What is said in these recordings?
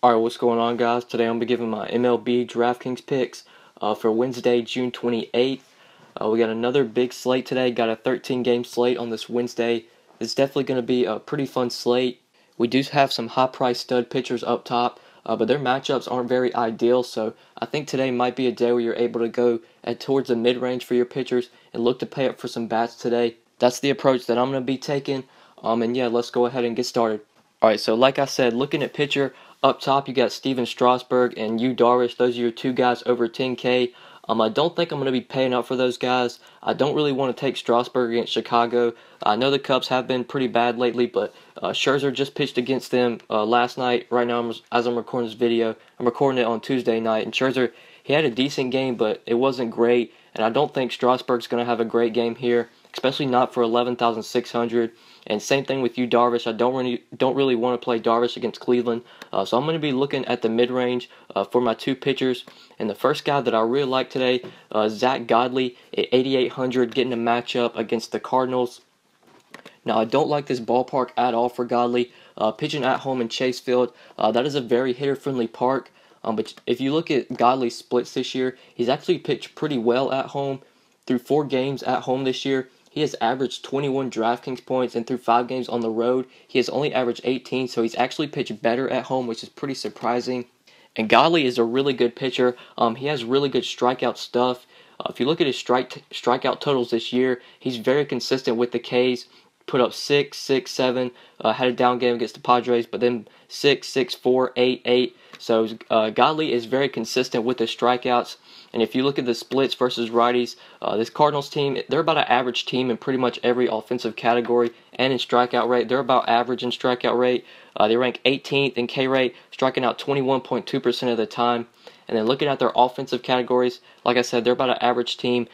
Alright, what's going on, guys? Today I'm going to be giving my MLB DraftKings picks for Wednesday, June 28th. We got another big slate today. Got a 13-game slate on this Wednesday. It's definitely going to be a pretty fun slate. We do have some high-priced stud pitchers up top, but their matchups aren't very ideal, so I think today might be a day where you're able to go towards the mid-range for your pitchers and look to pay up for some bats today. That's the approach that I'm going to be taking, and yeah, let's go ahead and get started. Alright, so like I said, looking at pitcher, up top you got Steven Strasburg and Yu Darvish. Those are your two guys over 10K. I don't think I'm going to be paying up for those guys. I don't really want to take Strasburg against Chicago. I know the Cubs have been pretty bad lately, but Scherzer just pitched against them last night. Right now, as I'm recording this video, I'm recording it on Tuesday night, and Scherzer, he had a decent game, but it wasn't great, and I don't think Strasburg's going to have a great game here, especially not for 11,600. And same thing with Yu Darvish. I don't really want to play Darvish against Cleveland, so I'm going to be looking at the mid-range for my two pitchers. And the first guy that I really like today, Zack Godley at 8,800, getting a matchup against the Cardinals. Now, I don't like this ballpark at all for Godley. Pitching at home in Chase Field, that is a very hitter-friendly park. But if you look at Godley's splits this year, he's actually pitched pretty well at home. Through 4 games at home this year, he has averaged 21 DraftKings points, and through 5 games on the road, he has only averaged 18, so he's actually pitched better at home, which is pretty surprising. And Godley is a really good pitcher. He has really good strikeout stuff. If you look at his strikeout totals this year, he's very consistent with the K's. Put up 6, 6, 7, had a down game against the Padres, but then 6, 6, 4, 8, 8. So Godley is very consistent with the strikeouts. And if you look at the splits versus righties, this Cardinals team, they're about an average team in pretty much every offensive category and in strikeout rate. They're about average in strikeout rate. They rank 18th in K rate, striking out 21.2% of the time. And then looking at their offensive categories, like I said, they're about an average team.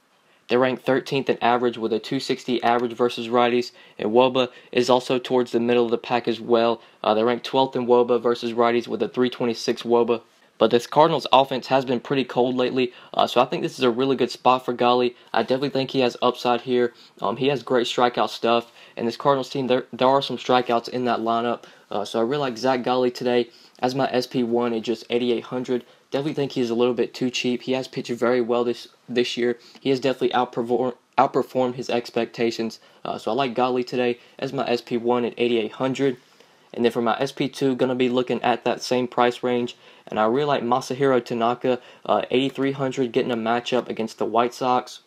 They rank 13th in average with a 260 average versus righties, and WOBA is also towards the middle of the pack as well. They rank 12th in WOBA versus righties with a 326 WOBA. But this Cardinals offense has been pretty cold lately, so I think this is a really good spot for Godley. I definitely think he has upside here. He has great strikeout stuff, and this Cardinals team, there are some strikeouts in that lineup. So I really like Zack Godley today as my SP1 at just 8,800. Definitely think he's a little bit too cheap. He has pitched very well this year. He has definitely outperformed his expectations. So I like Godley today as my SP1 at 8,800. And then for my SP2, going to be looking at that same price range. And I really like Masahiro Tanaka, 8,300, getting a matchup against the White Sox.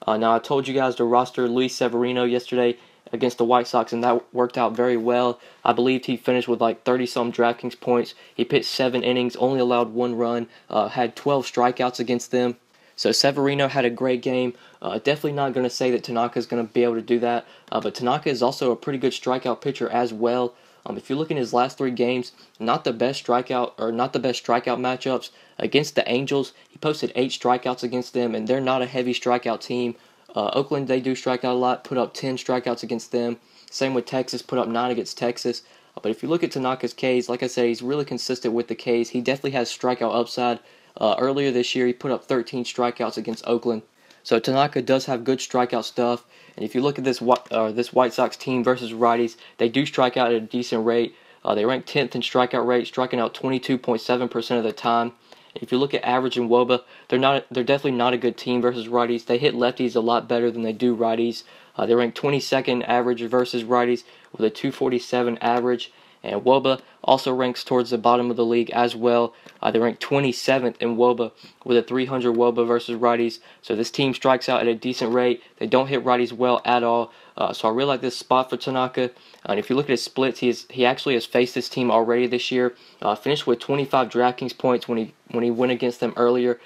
Now, I told you guys to roster Luis Severino yesterday against the White Sox, and that worked out very well. I believed he finished with like 30-some DraftKings points. He pitched 7 innings, only allowed 1 run, had 12 strikeouts against them. So Severino had a great game. Definitely not going to say that Tanaka is going to be able to do that, but Tanaka is also a pretty good strikeout pitcher as well. If you look in his last 3 games, not the best strikeout matchups. Against the Angels, he posted 8 strikeouts against them, and they're not a heavy strikeout team. Oakland, they do strike out a lot, put up 10 strikeouts against them. Same with Texas, put up 9 against Texas. But if you look at Tanaka's Ks, like I said, he's really consistent with the Ks. He definitely has strikeout upside. Earlier this year, he put up 13 strikeouts against Oakland. So Tanaka does have good strikeout stuff. And if you look at this White Sox team versus righties, they do strike out at a decent rate. They rank 10th in strikeout rate, striking out 22.7% of the time. If you look at average and WOBA, they're definitely not a good team versus righties. They hit lefties a lot better than they do righties. They rank 22nd average versus righties with a 247 average. And WOBA also ranks towards the bottom of the league as well. They rank 27th in WOBA with a 300 WOBA versus righties. So this team strikes out at a decent rate. They don't hit righties well at all. So I really like this spot for Tanaka. And if you look at his splits, he actually has faced this team already this year. Finished with 25 DraftKings points when he went against them earlier.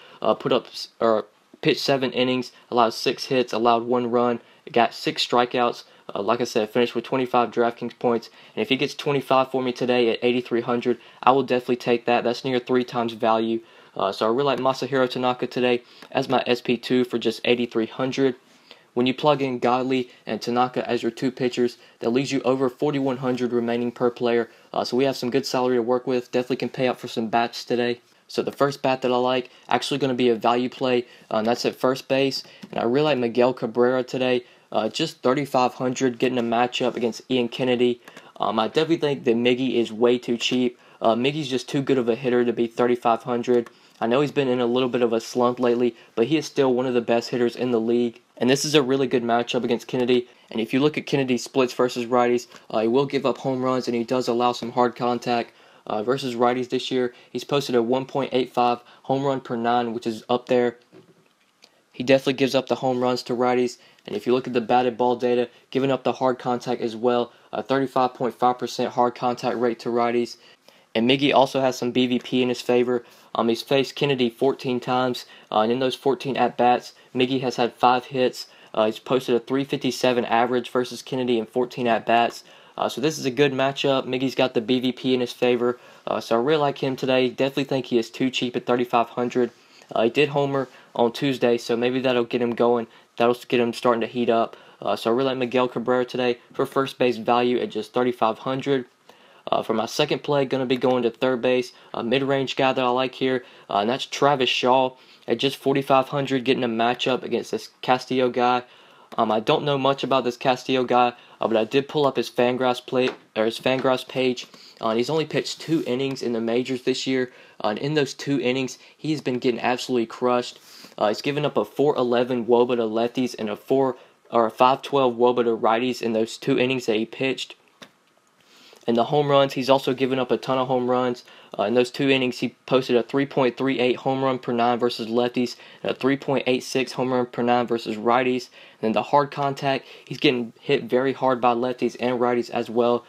Pitched 7 innings, allowed 6 hits, allowed 1 run, got 6 strikeouts. Like I said, finished with 25 DraftKings points. And if he gets 25 for me today at 8,300, I will definitely take that. That's near 3 times value. So I really like Masahiro Tanaka today as my SP2 for just 8,300. When you plug in Godley and Tanaka as your 2 pitchers, that leaves you over 4,100 remaining per player. So we have some good salary to work with. Definitely can pay up for some bats today. So the first bat that I like, actually going to be a value play, and that's at first base. And I really like Miguel Cabrera today. Just 3,500, getting a matchup against Ian Kennedy. I definitely think that Miggy is way too cheap. Miggy's just too good of a hitter to be 3,500. I know he's been in a little bit of a slump lately, but he is still one of the best hitters in the league. And this is a really good matchup against Kennedy. And if you look at Kennedy's splits versus righties, he will give up home runs and he does allow some hard contact. Versus righties this year, he's posted a 1.85 home run per 9, which is up there. He definitely gives up the home runs to righties. And if you look at the batted ball data, giving up the hard contact as well, a 35.5% hard contact rate to righties. And Miggy also has some BVP in his favor. He's faced Kennedy 14 times, and in those 14 at-bats, Miggy has had 5 hits. He's posted a 357 average versus Kennedy in 14 at-bats. So this is a good matchup. Miggy's got the BVP in his favor, so I really like him today. Definitely think he is too cheap at 3,500. He did homer on Tuesday, so maybe that'll get him going. That'll get him starting to heat up. So I really like Miguel Cabrera today for first base value at just 3,500. For my second play, going to be going to third base. A mid-range guy that I like here, and that's Travis Shaw at just 4,500, getting a matchup against this Castillo guy. I don't know much about this Castillo guy, but I did pull up his Fangraphs page. And he's only pitched 2 innings in the majors this year, and in those 2 innings, he's been getting absolutely crushed. He's given up a 4.11 WOBA to lefties and a 5.12 WOBA to righties in those 2 innings that he pitched. And the home runs, he's also given up a ton of home runs. In those 2 innings, he posted a 3.38 home run per 9 versus lefties and a 3.86 home run per 9 versus righties. And then the hard contact, he's getting hit very hard by lefties and righties as well,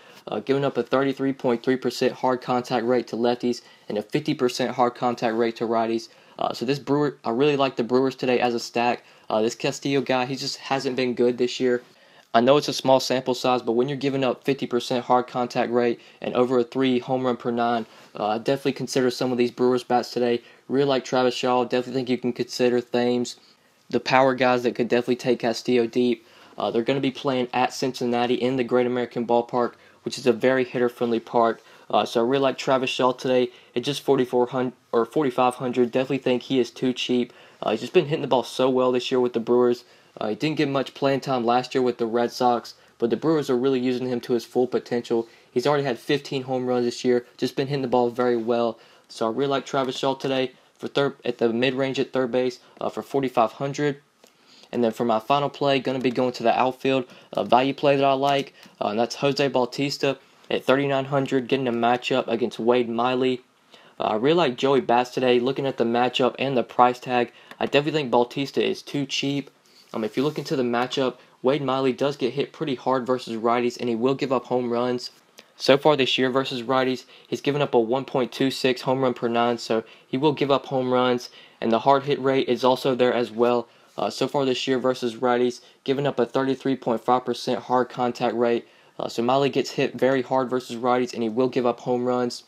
giving up a 33.3% hard contact rate to lefties and a 50% hard contact rate to righties. So this Brewer, I really like the Brewers today as a stack. This Castillo guy, he just hasn't been good this year. I know it's a small sample size, but when you're giving up 50% hard contact rate and over a 3 home run per 9, I definitely consider some of these Brewers bats today. Really like Travis Shaw. Definitely think you can consider Thames, the power guys that could definitely take Castillo deep. They're going to be playing at Cincinnati in the Great American Ballpark, which is a very hitter-friendly park. So I really like Travis Shaw today at just 4,400 or 4,500. Definitely think he is too cheap. He's just been hitting the ball so well this year with the Brewers. He didn't get much playing time last year with the Red Sox, but the Brewers are really using him to his full potential. He's already had 15 home runs this year, just been hitting the ball very well. So I really like Travis Shaw today for at the mid-range at third base for 4,500. And then for my final play, going to be going to the outfield, a value play that I like, and that's Jose Bautista at 3,900, getting a matchup against Wade Miley. I really like Joey Bats today. Looking at the matchup and the price tag, I definitely think Bautista is too cheap. If you look into the matchup, Wade Miley does get hit pretty hard versus righties, and he will give up home runs. So far this year versus righties, he's given up a 1.26 home run per 9, so he will give up home runs, and the hard hit rate is also there as well. So far this year versus righties, giving up a 33.5% hard contact rate. So Miley gets hit very hard versus righties, and he will give up home runs.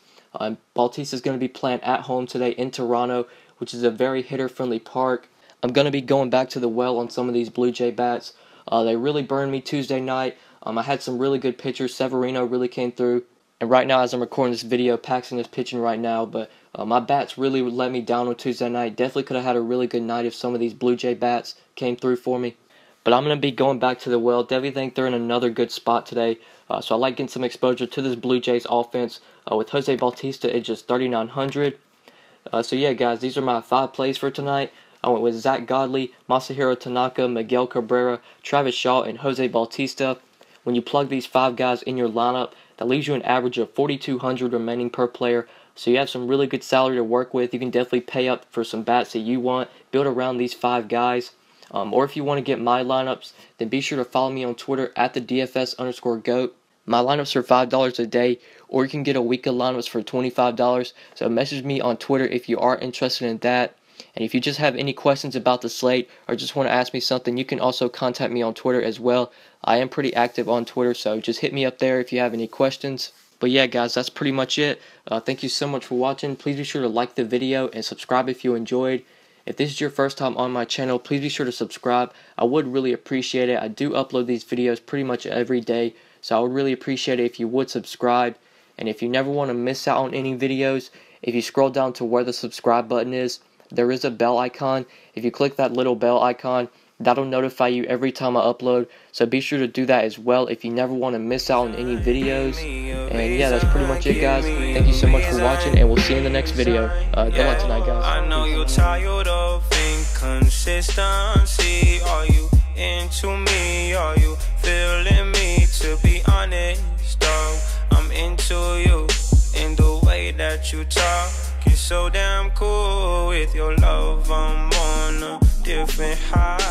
Bautista is going to be playing at home today in Toronto, which is a very hitter-friendly park. I'm going to be going back to the well on some of these Blue Jay bats. They really burned me Tuesday night. I had some really good pitchers. Severino really came through. And right now, as I'm recording this video, Paxton is pitching right now. But my bats really let me down on Tuesday night. Definitely could have had a really good night if some of these Blue Jay bats came through for me. But I'm going to be going back to the well. Definitely think they're in another good spot today. So I like getting some exposure to this Blue Jays offense with Jose Bautista at just 3,900. So yeah, guys, these are my 5 plays for tonight. I went with Zack Godley, Masahiro Tanaka, Miguel Cabrera, Travis Shaw, and Jose Bautista. When you plug these 5 guys in your lineup, that leaves you an average of 4,200 remaining per player. So you have some really good salary to work with. You can definitely pay up for some bats that you want, build around these 5 guys. Or if you want to get my lineups, then be sure to follow me on Twitter at the DFS_GOAT. My lineups are $5 a day, or you can get a week of lineups for $25. So message me on Twitter if you are interested in that. And if you just have any questions about the slate or just want to ask me something, you can also contact me on Twitter as well. I am pretty active on Twitter, so just hit me up there if you have any questions. But yeah, guys, that's pretty much it. Thank you so much for watching. Please be sure to like the video and subscribe if you enjoyed. If this is your first time on my channel, please be sure to subscribe. I would really appreciate it. I do upload these videos pretty much every day, so I would really appreciate it if you would subscribe. And if you never want to miss out on any videos, if you scroll down to where the subscribe button is, there is a bell icon. If you click that little bell icon, That'll notify you every time I upload, so be sure to do that as well if you never want to miss out on any videos. And yeah, that's pretty much it, guys. Thank you so much for watching, and we'll see you in the next video. Good luck tonight, guys. I know you're tired of inconsistency. Are you into me? Are you feeling me? To be honest, dog, I'm into you. In the way that you talk, it's so damn cool. With your love, I'm on a different high.